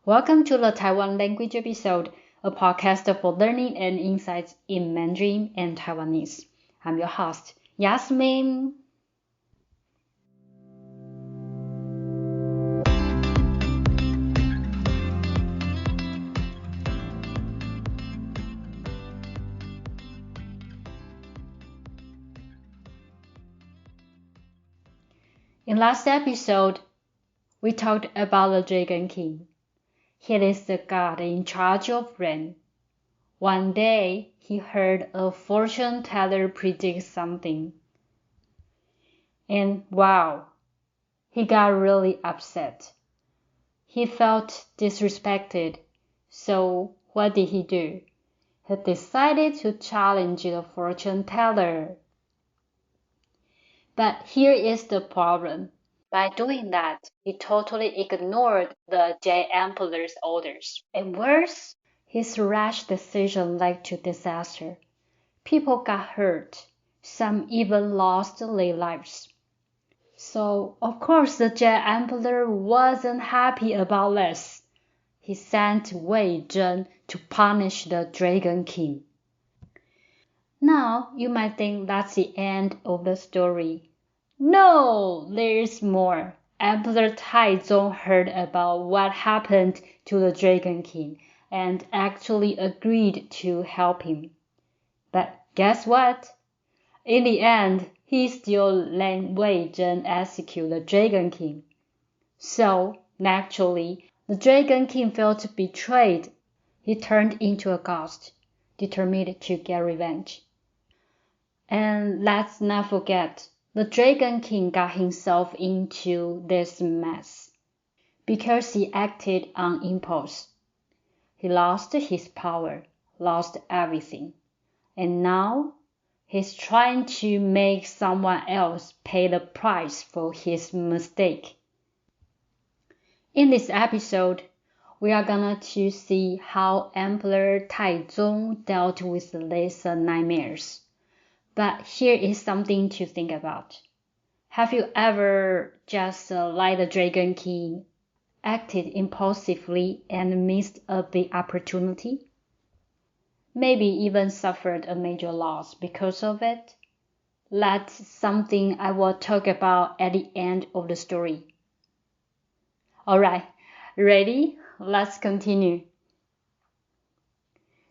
Welcome to the Taiwan language episode, a podcast for learning and insights in Mandarin and Taiwanese. I'm your host, Yasmin. In last episode, we talked about the Dragon King. He is the god in charge of rain. One day, he heard a fortune teller predict something. And wow, he got really upset. He felt disrespected. So what did he do? He decided to challenge the fortune teller. But here is the problem. By doing that, he totally ignored the J Emperor's orders. And worse, his rash decision led to disaster. People got hurt. Some even lost their lives. So, of course, the J Emperor wasn't happy about this. He sent Wei Zhen to punish the Dragon King. Now, you might think that's the end of the story. No, there's more. Emperor Taizong heard about what happened to the Dragon King and actually agreed to help him. But guess what? In the end, he still let Wei Zhen execute the Dragon King. So, naturally, the Dragon King felt betrayed. He turned into a ghost, determined to get revenge. And let's not forget, the Dragon King got himself into this mess because he acted on impulse. He lost his power, lost everything, and now he's trying to make someone else pay the price for his mistake. In this episode, we are going to see how Emperor Taizong dealt with these nightmares. But here is something to think about. Have you ever just like the Dragon King, acted impulsively and missed a big opportunity? Maybe even suffered a major loss because of it? That's something I will talk about at the end of the story. Alright, ready? Let's continue.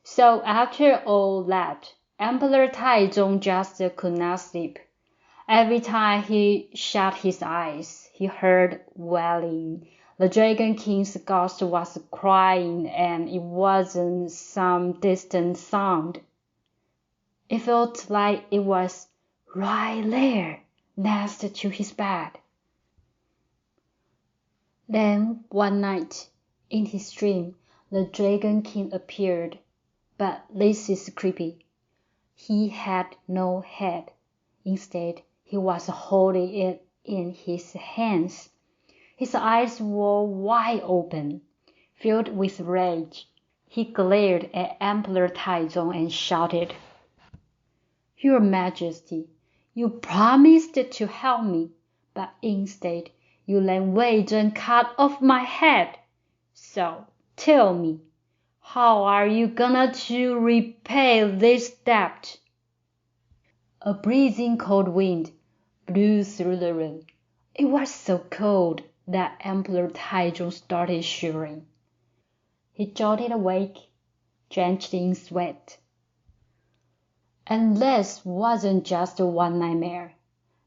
So after all that, Emperor Taizong just could not sleep. Every time he shut his eyes, he heard wailing. The Dragon King's ghost was crying, and it wasn't some distant sound. It felt like it was right there, next to his bed. Then one night, in his dream, the Dragon King appeared. But this is creepy. He had no head. Instead, he was holding it in his hands. His eyes were wide open, filled with rage. He glared at Emperor Taizong and shouted, "Your Majesty, you promised to help me, but instead you let Wei Zhen cut off my head. So tell me, how are you gonna to repay this debt?" A freezing cold wind blew through the room. It was so cold that Emperor Taizong started shivering. He jolted awake, drenched in sweat. And this wasn't just one nightmare.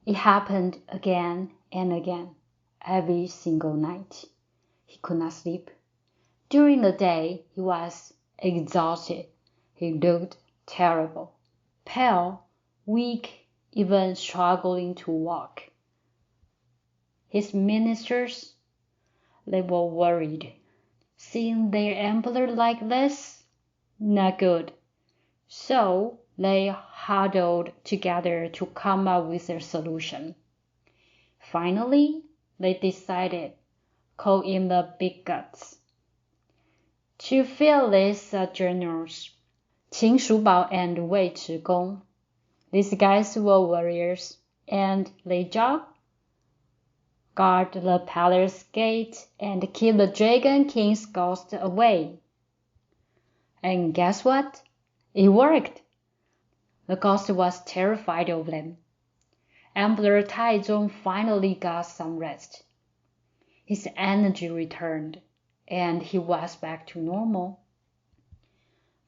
It happened again and again, every single night. He could not sleep. During the day, he was exhausted. He looked terrible, pale, weak, even struggling to walk. His ministers, they were worried. Seeing their emperor like this? Not good. So they huddled together to come up with a solution. Finally, they decided, call in the big guts. To fill these journals, Qin Shubao and Wei Chigong. These guys were warriors, and their job? guard the palace gate, and keep the Dragon King's ghost away. And guess what? It worked. The ghost was terrified of them. Emperor Taizong finally got some rest. His energy returned, and he was back to normal.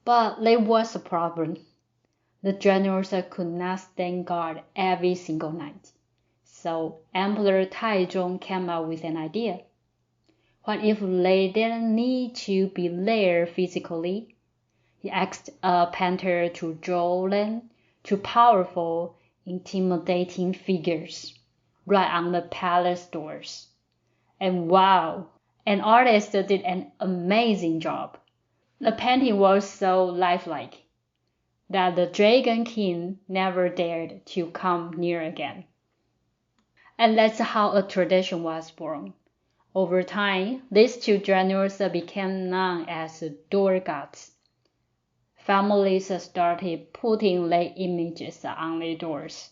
But there was a problem. The generals could not stand guard every single night. So Emperor Taizong came up with an idea. What if they didn't need to be there physically? He asked a painter to draw them two powerful, intimidating figures right on the palace doors. And wow, an artist did an amazing job. The painting was so lifelike that the Dragon King never dared to come near again. And that's how a tradition was born. Over time, these two generals became known as door gods. Families started putting their images on their doors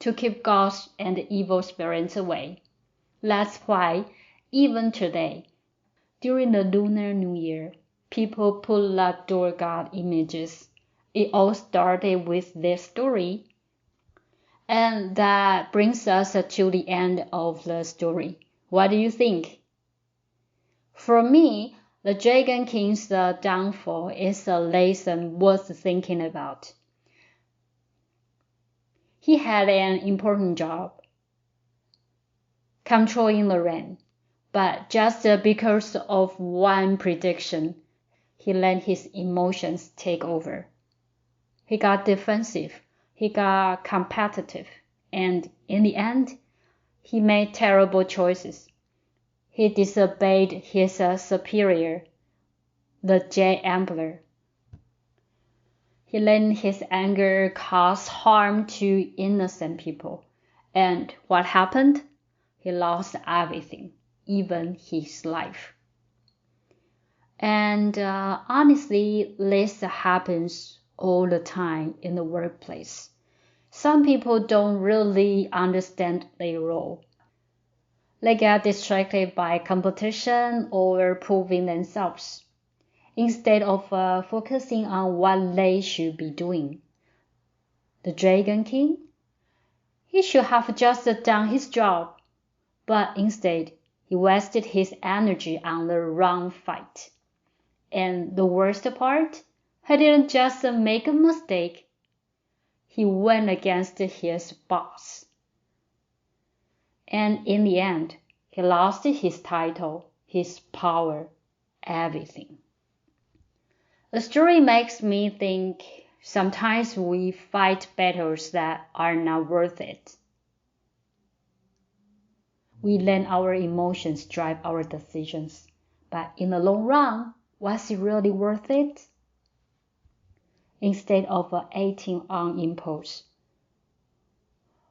to keep ghosts and evil spirits away. That's why, even today, during the Lunar New Year, people put up door god images. It all started with this story. And that brings us to the end of the story. What do you think? For me, the Dragon King's downfall is a lesson worth thinking about. He had an important job, controlling the rain, but just because of one prediction, he let his emotions take over. He got defensive, he got competitive, and in the end, he made terrible choices. He disobeyed his superior, the Jade Emperor. He let his anger cause harm to innocent people. And what happened? He lost everything, even his life. And honestly, this happens all the time in the workplace. Some people don't really understand their role. They get distracted by competition or proving themselves, instead of focusing on what they should be doing. The Dragon King? He should have just done his job, but instead he wasted his energy on the wrong fight. And the worst part, he didn't just make a mistake, he went against his boss. And in the end, he lost his title, his power, everything. The story makes me think sometimes we fight battles that are not worth it. We let our emotions drive our decisions, but in the long run, was it really worth it? Instead of acting on impulse,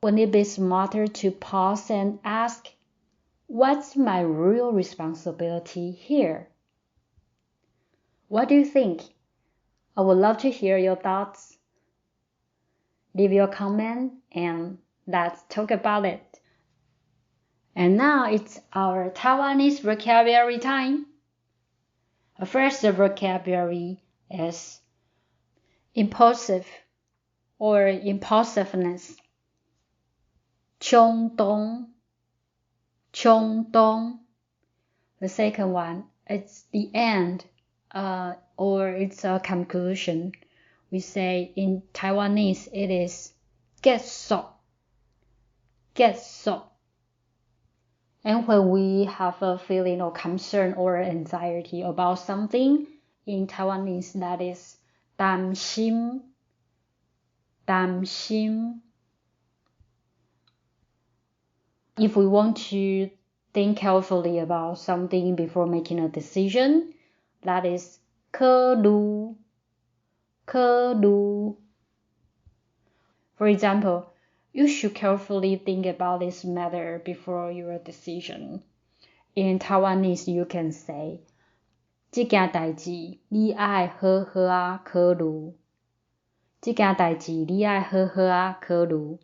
wouldn't it be smarter to pause and ask, what's my real responsibility here? What do you think? I would love to hear your thoughts. Leave your comment and let's talk about it. And now it's our Taiwanese vocabulary time. The first vocabulary is impulsive or impulsiveness. 冲动, 冲动. The second one, it's the end, or it's a conclusion. We say in Taiwanese it is 结束, 结束. And when we have a feeling of concern or anxiety about something, in Taiwanese that is 担心, 担心. If we want to think carefully about something before making a decision, that is 考虑, 考虑. For example, you should carefully think about this matter before your decision. In Taiwanese, you can say, 這件代誌你愛好好啊考慮. 這件代誌你愛好好啊考慮.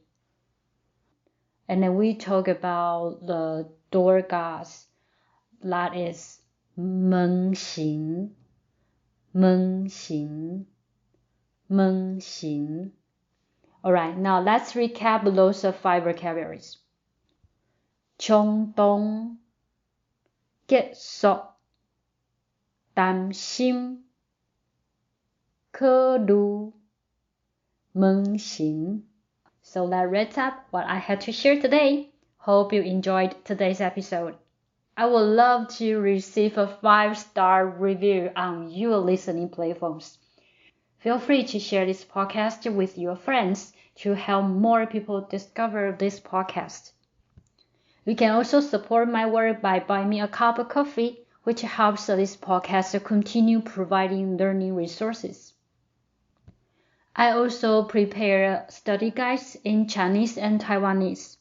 And then we talk about the door guards. That is 门刑 门刑 门刑 Alright, now let's recap those 5 vocabularies.衝動 kết束 擔心 刻度 門刑 So that wraps up what I had to share today. Hope you enjoyed today's episode. I would love to receive a 5-star review on your listening platforms. Feel free to share this podcast with your friends to help more people discover this podcast. You can also support my work by buying me a cup of coffee, which helps this podcast to continue providing learning resources. I also prepare study guides in Chinese and Taiwanese.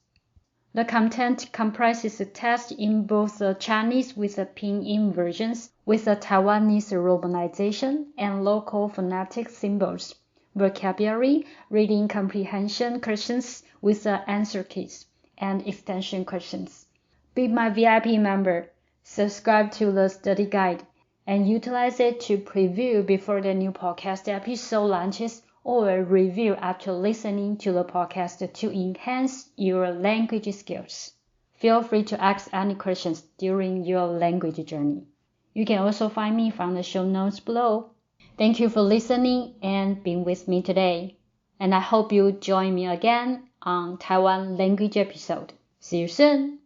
The content comprises a test in both the Chinese with the pinyin versions, with the Taiwanese romanization and local phonetic symbols, vocabulary, reading comprehension questions with the answer keys, and extension questions. Be my VIP member, subscribe to the study guide, and utilize it to preview before the new podcast episode launches or review after listening to the podcast to enhance your language skills. Feel free to ask any questions during your language journey. You can also find me from the show notes below. Thank you for listening and being with me today. And I hope you join me again on Taiwan language episode. See you soon!